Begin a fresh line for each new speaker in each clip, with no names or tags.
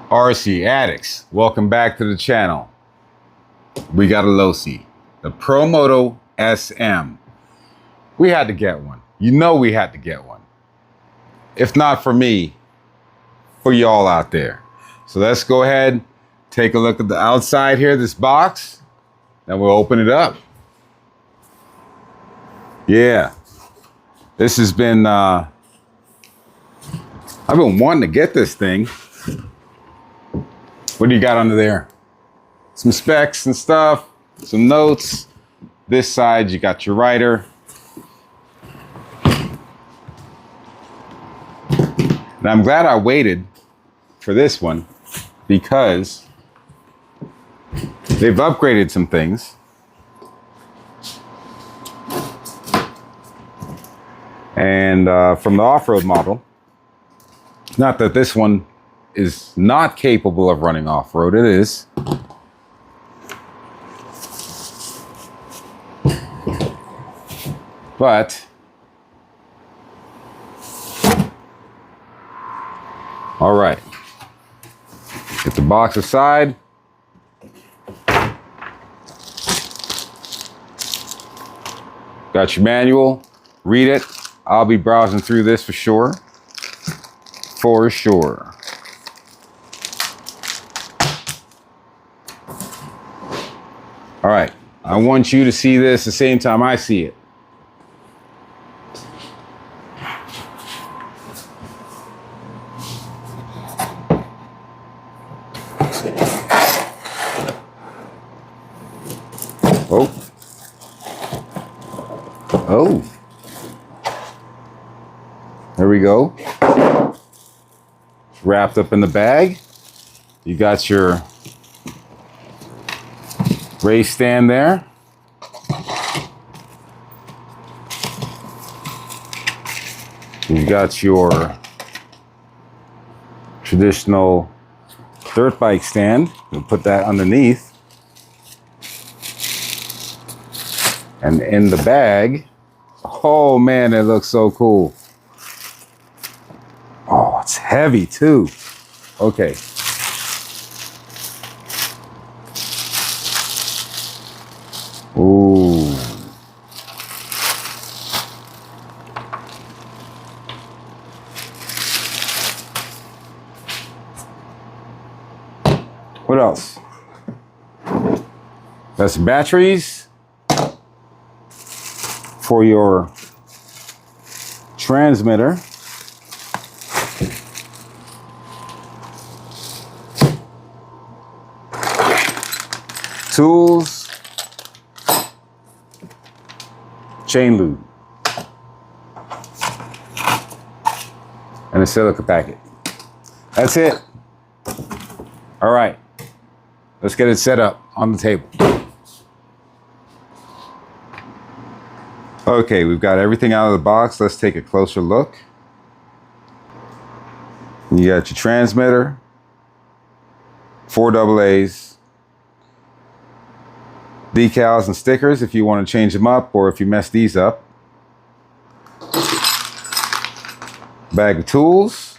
RC addicts, welcome back to the channel. We got a Losi, the Promoto SM. We had to get one. You know we had to get one. If not for me, for y'all out there. So let's go ahead, take a look at the outside here, this box, then we'll open it up. Yeah, this has been, I've been wanting to get this thing. What do you got under there? Some specs and stuff, some notes. This side, you got your writer. And I'm glad I waited for this one because they've upgraded some things. And from the off-road model, not that this one is not capable of running off-road, it is. But all right, get the box aside. Got your manual, read it. I'll be browsing through this for sure. For sure. All right, I want you to see this the same time I see it. Oh. Oh. There we go. Wrapped up in the bag. You got your race stand there. You got your traditional dirt bike stand. We'll put that underneath. And in the bag, oh man, it looks so cool. Oh, it's heavy too. Okay. Ooh. What else? Got some batteries for your transmitter. Tools, chain lube, and a silica packet. That's it. All right, let's get it set up on the table. Okay, we've got everything out of the box. Let's take a closer look. You got your transmitter, 4 AA's, decals and stickers if you want to change them up or if you mess these up. Bag of tools.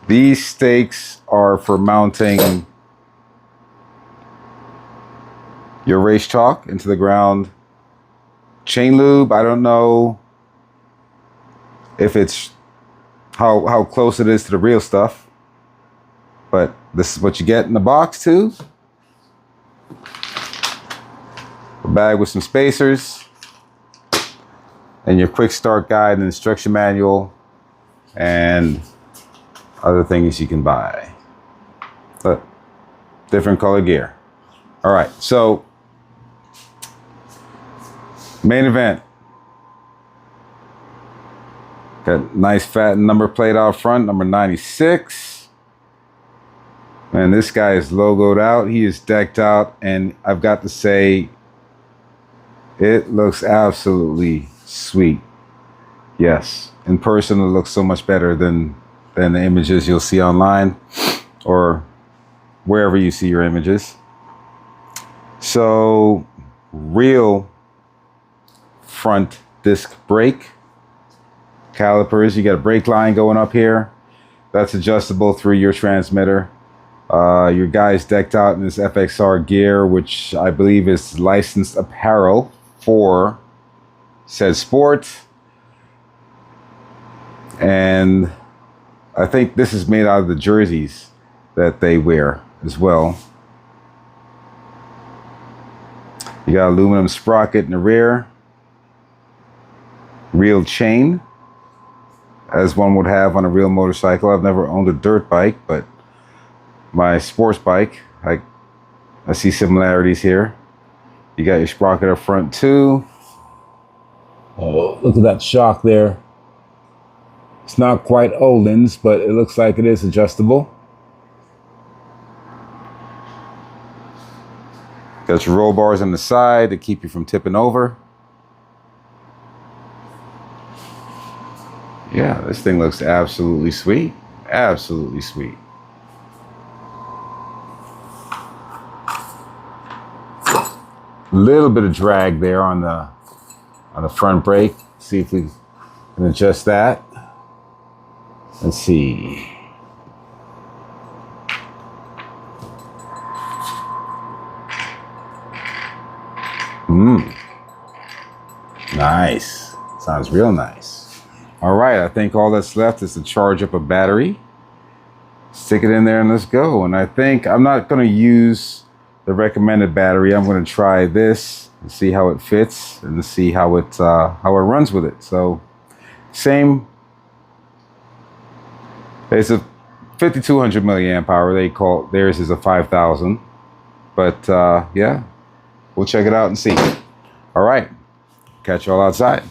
These stakes are for mounting your race chalk into the ground. Chain lube, I don't know if it's how close it is to the real stuff, but this is what you get in the box too. A bag with some spacers and your quick start guide and instruction manual and other things you can buy. But different color gear. All right, so main event. Got nice fat number plate out front, number 96. And this guy is logoed out. He is decked out, and I've got to say, it looks absolutely sweet. Yes, in person it looks so much better than the images you'll see online or wherever you see your images. So, real front disc brake calipers. You got a brake line going up here. That's adjustable through your transmitter. Your guy's decked out in this FXR gear, which I believe is licensed apparel for said sport. And I think this is made out of the jerseys that they wear as well. You got aluminum sprocket in the rear. Real chain, as one would have on a real motorcycle. I've never owned a dirt bike, but my sports bike, I see similarities here. You got your sprocket up front too. Oh, look at that shock there. It's not quite Olin's, but it looks like it is adjustable. Got your roll bars on the side to keep you from tipping over. Yeah, this thing looks absolutely sweet. Absolutely sweet. Little bit of drag there on the front brake. See if we can adjust that. Let's see. Nice. Sounds real nice. All right, I think all that's left is to charge up a battery. Stick it in there and let's go. And I think I'm not going to use the recommended battery. I'm going to try this and see how it fits and see how it runs with it. So same. It's a 5200 milliamp hour. They call theirs is a 5000. But yeah, we'll check it out and see. All right, catch y'all outside.